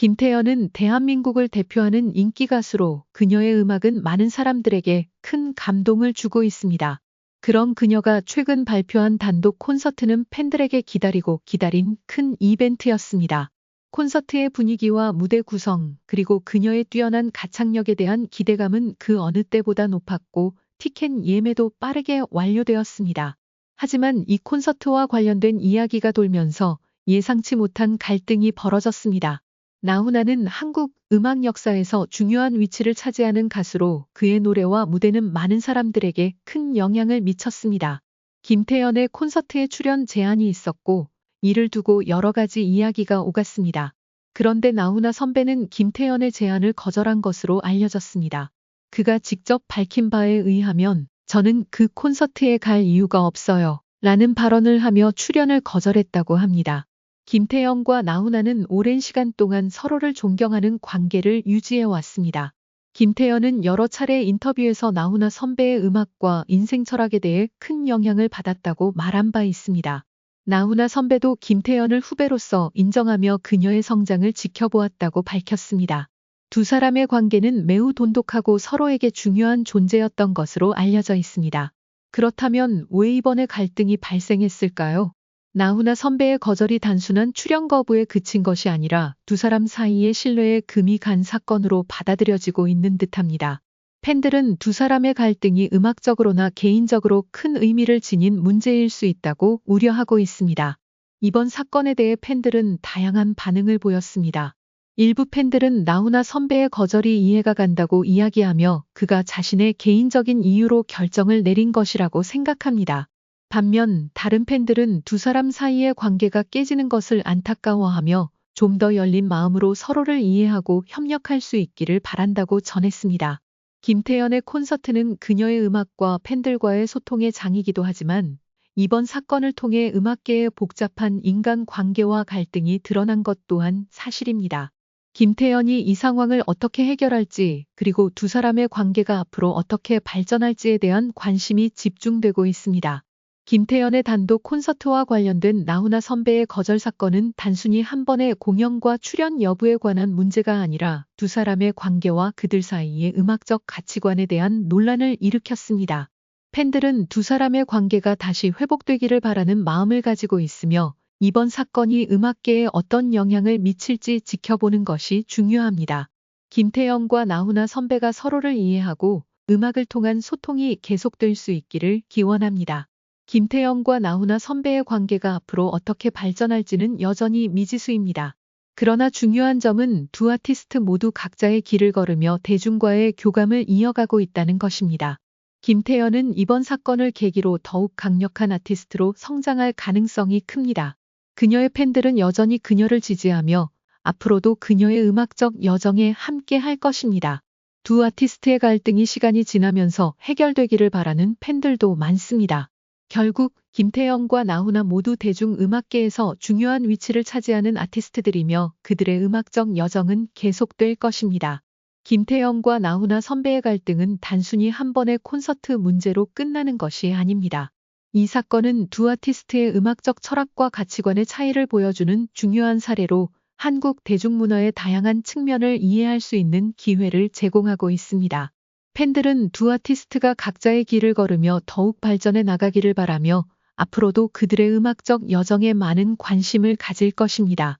김태연은 대한민국을 대표하는 인기 가수로 그녀의 음악은 많은 사람들에게 큰 감동을 주고 있습니다. 그런 그녀가 최근 발표한 단독 콘서트는 팬들에게 기다리고 기다린 큰 이벤트였습니다. 콘서트의 분위기와 무대 구성, 그리고 그녀의 뛰어난 가창력에 대한 기대감은 그 어느 때보다 높았고 티켓 예매도 빠르게 완료되었습니다. 하지만 이 콘서트와 관련된 이야기가 돌면서 예상치 못한 갈등이 벌어졌습니다. 나훈아는 한국 음악 역사에서 중요한 위치를 차지하는 가수로 그의 노래와 무대는 많은 사람들에게 큰 영향을 미쳤습니다. 김태연의 콘서트에 출연 제안이 있었고 이를 두고 여러 가지 이야기가 오갔습니다. 그런데 나훈아 선배는 김태연의 제안을 거절한 것으로 알려졌습니다. 그가 직접 밝힌 바에 의하면 저는 그 콘서트에 갈 이유가 없어요 라는 발언을 하며 출연을 거절했다고 합니다. 김태연과 나훈아는 오랜 시간 동안 서로를 존경하는 관계를 유지해 왔습니다. 김태연은 여러 차례 인터뷰에서 나훈아 선배의 음악과 인생 철학에 대해 큰 영향을 받았다고 말한 바 있습니다. 나훈아 선배도 김태연을 후배로서 인정하며 그녀의 성장을 지켜보았다고 밝혔습니다. 두 사람의 관계는 매우 돈독하고 서로에게 중요한 존재였던 것으로 알려져 있습니다. 그렇다면 왜 이번에 갈등이 발생했을까요? 나훈아 선배의 거절이 단순한 출연 거부에 그친 것이 아니라 두 사람 사이의 신뢰에 금이 간 사건으로 받아들여지고 있는 듯합니다. 팬들은 두 사람의 갈등이 음악적으로나 개인적으로 큰 의미를 지닌 문제일 수 있다고 우려하고 있습니다. 이번 사건에 대해 팬들은 다양한 반응을 보였습니다. 일부 팬들은 나훈아 선배의 거절이 이해가 간다고 이야기하며 그가 자신의 개인적인 이유로 결정을 내린 것이라고 생각합니다. 반면 다른 팬들은 두 사람 사이의 관계가 깨지는 것을 안타까워하며 좀 더 열린 마음으로 서로를 이해하고 협력할 수 있기를 바란다고 전했습니다. 김태연의 콘서트는 그녀의 음악과 팬들과의 소통의 장이기도 하지만 이번 사건을 통해 음악계의 복잡한 인간관계와 갈등이 드러난 것 또한 사실입니다. 김태연이 이 상황을 어떻게 해결할지 그리고 두 사람의 관계가 앞으로 어떻게 발전할지에 대한 관심이 집중되고 있습니다. 김태연의 단독 콘서트와 관련된 나훈아 선배의 거절 사건은 단순히 한 번의 공연과 출연 여부에 관한 문제가 아니라 두 사람의 관계와 그들 사이의 음악적 가치관에 대한 논란을 일으켰습니다. 팬들은 두 사람의 관계가 다시 회복되기를 바라는 마음을 가지고 있으며 이번 사건이 음악계에 어떤 영향을 미칠지 지켜보는 것이 중요합니다. 김태연과 나훈아 선배가 서로를 이해하고 음악을 통한 소통이 계속될 수 있기를 기원합니다. 김태연과 나훈아 선배의 관계가 앞으로 어떻게 발전할지는 여전히 미지수입니다. 그러나 중요한 점은 두 아티스트 모두 각자의 길을 걸으며 대중과의 교감을 이어가고 있다는 것입니다. 김태연은 이번 사건을 계기로 더욱 강력한 아티스트로 성장할 가능성이 큽니다. 그녀의 팬들은 여전히 그녀를 지지하며 앞으로도 그녀의 음악적 여정에 함께 할 것입니다. 두 아티스트의 갈등이 시간이 지나면서 해결되기를 바라는 팬들도 많습니다. 결국 김태연과 나훈아 모두 대중음악계에서 중요한 위치를 차지하는 아티스트들이며 그들의 음악적 여정은 계속될 것입니다. 김태연과 나훈아 선배의 갈등은 단순히 한 번의 콘서트 문제로 끝나는 것이 아닙니다. 이 사건은 두 아티스트의 음악적 철학과 가치관의 차이를 보여주는 중요한 사례로 한국 대중문화의 다양한 측면을 이해할 수 있는 기회를 제공하고 있습니다. 팬들은 두 아티스트가 각자의 길을 걸으며 더욱 발전해 나가기를 바라며 앞으로도 그들의 음악적 여정에 많은 관심을 가질 것입니다.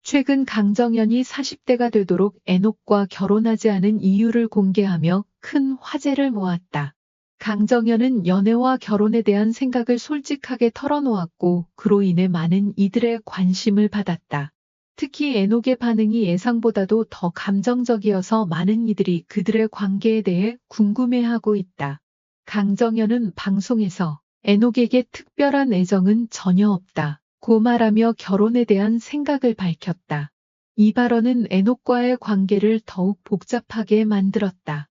최근 강정연이 40대가 되도록 에녹과 결혼하지 않은 이유를 공개하며 큰 화제를 모았다. 강정연은 연애와 결혼에 대한 생각을 솔직하게 털어놓았고 그로 인해 많은 이들의 관심을 받았다. 특히 에녹의 반응이 예상보다도 더 감정적이어서 많은 이들이 그들의 관계에 대해 궁금해하고 있다. 강정연은 방송에서 에녹에게 특별한 애정은 전혀 없다 고 말하며 결혼에 대한 생각을 밝혔다. 이 발언은 에녹과의 관계를 더욱 복잡하게 만들었다.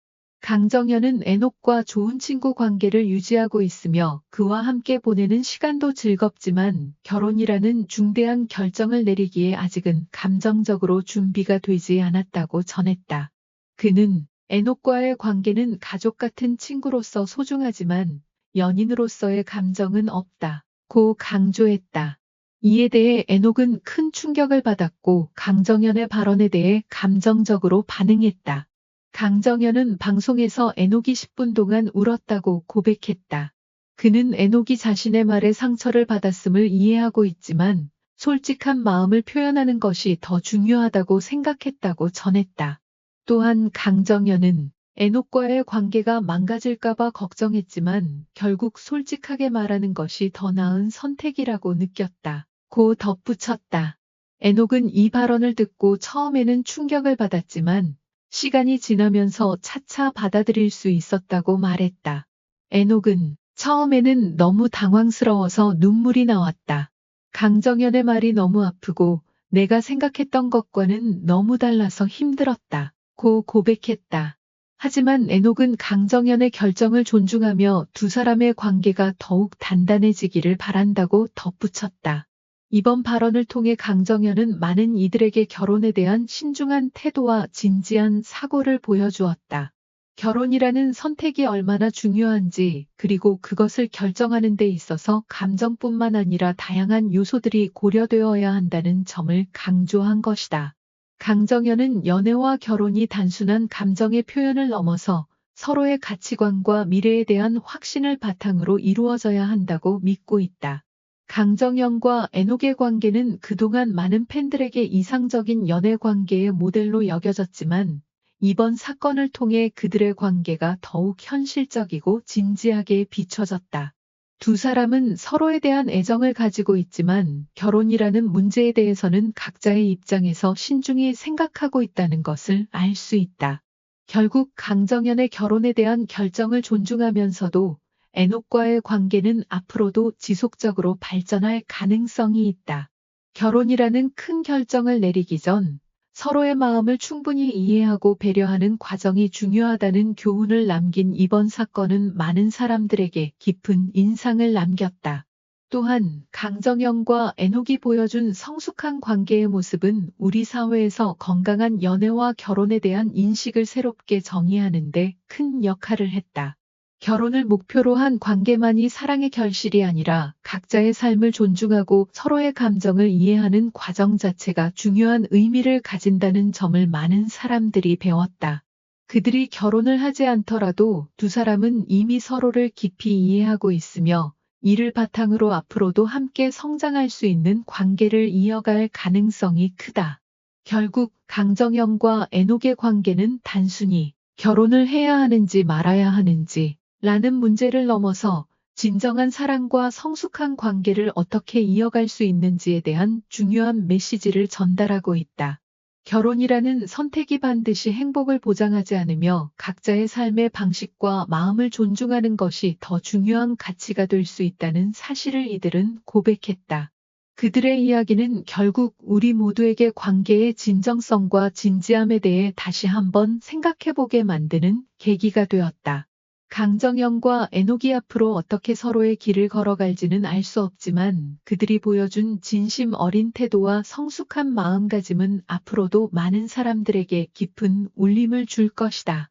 강정연은 에녹과 좋은 친구 관계를 유지하고 있으며 그와 함께 보내는 시간도 즐겁지만 결혼이라는 중대한 결정을 내리기에 아직은 감정적으로 준비가 되지 않았다고 전했다. 그는 에녹과의 관계는 가족 같은 친구로서 소중하지만 연인으로서의 감정은 없다 고 강조했다. 이에 대해 에녹은 큰 충격을 받았고 강정연의 발언에 대해 감정적으로 반응했다. 강정연은 방송에서 에녹이 10분 동안 울었다고 고백했다. 그는 에녹이 자신의 말에 상처를 받았음을 이해하고 있지만 솔직한 마음을 표현하는 것이 더 중요하다고 생각했다고 전했다. 또한 강정연은 에녹과의 관계가 망가질까봐 걱정했지만 결국 솔직하게 말하는 것이 더 나은 선택이라고 느꼈다. 고 덧붙였다. 에녹은 이 발언을 듣고 처음에는 충격을 받았지만 시간이 지나면서 차차 받아들일 수 있었다고 말했다. 에녹은 처음에는 너무 당황스러워서 눈물이 나왔다. 강정연의 말이 너무 아프고 내가 생각했던 것과는 너무 달라서 힘들었다. 고 고백했다. 하지만 에녹은 강정연의 결정을 존중하며 두 사람의 관계가 더욱 단단해지기를 바란다고 덧붙였다. 이번 발언을 통해 강정연은 많은 이들에게 결혼에 대한 신중한 태도와 진지한 사고를 보여주었다. 결혼이라는 선택이 얼마나 중요한지, 그리고 그것을 결정하는 데 있어서 감정뿐만 아니라 다양한 요소들이 고려되어야 한다는 점을 강조한 것이다. 강정연은 연애와 결혼이 단순한 감정의 표현을 넘어서 서로의 가치관과 미래에 대한 확신을 바탕으로 이루어져야 한다고 믿고 있다. 강정연과 에녹의 관계는 그동안 많은 팬들에게 이상적인 연애 관계의 모델로 여겨졌지만 이번 사건을 통해 그들의 관계가 더욱 현실적이고 진지하게 비춰졌다. 두 사람은 서로에 대한 애정을 가지고 있지만 결혼이라는 문제에 대해서는 각자의 입장에서 신중히 생각하고 있다는 것을 알 수 있다. 결국 강정연의 결혼에 대한 결정을 존중하면서도 에녹과의 관계는 앞으로도 지속적으로 발전할 가능성이 있다. 결혼이라는 큰 결정을 내리기 전 서로의 마음을 충분히 이해하고 배려하는 과정이 중요하다는 교훈을 남긴 이번 사건은 많은 사람들에게 깊은 인상을 남겼다. 또한 강정연과 에녹이 보여준 성숙한 관계의 모습은 우리 사회에서 건강한 연애와 결혼에 대한 인식을 새롭게 정의하는 데 큰 역할을 했다. 결혼을 목표로 한 관계만이 사랑의 결실이 아니라 각자의 삶을 존중하고 서로의 감정을 이해하는 과정 자체가 중요한 의미를 가진다는 점을 많은 사람들이 배웠다. 그들이 결혼을 하지 않더라도 두 사람은 이미 서로를 깊이 이해하고 있으며 이를 바탕으로 앞으로도 함께 성장할 수 있는 관계를 이어갈 가능성이 크다. 결국 강정연과 에녹의 관계는 단순히 결혼을 해야 하는지 말아야 하는지 라는 문제를 넘어서 진정한 사랑과 성숙한 관계를 어떻게 이어갈 수 있는지에 대한 중요한 메시지를 전달하고 있다. 결혼이라는 선택이 반드시 행복을 보장하지 않으며 각자의 삶의 방식과 마음을 존중하는 것이 더 중요한 가치가 될 수 있다는 사실을 이들은 고백했다. 그들의 이야기는 결국 우리 모두에게 관계의 진정성과 진지함에 대해 다시 한번 생각해보게 만드는 계기가 되었다. 강정연과 에녹이 앞으로 어떻게 서로의 길을 걸어갈지는 알 수 없지만 그들이 보여준 진심 어린 태도와 성숙한 마음가짐은 앞으로도 많은 사람들에게 깊은 울림을 줄 것이다.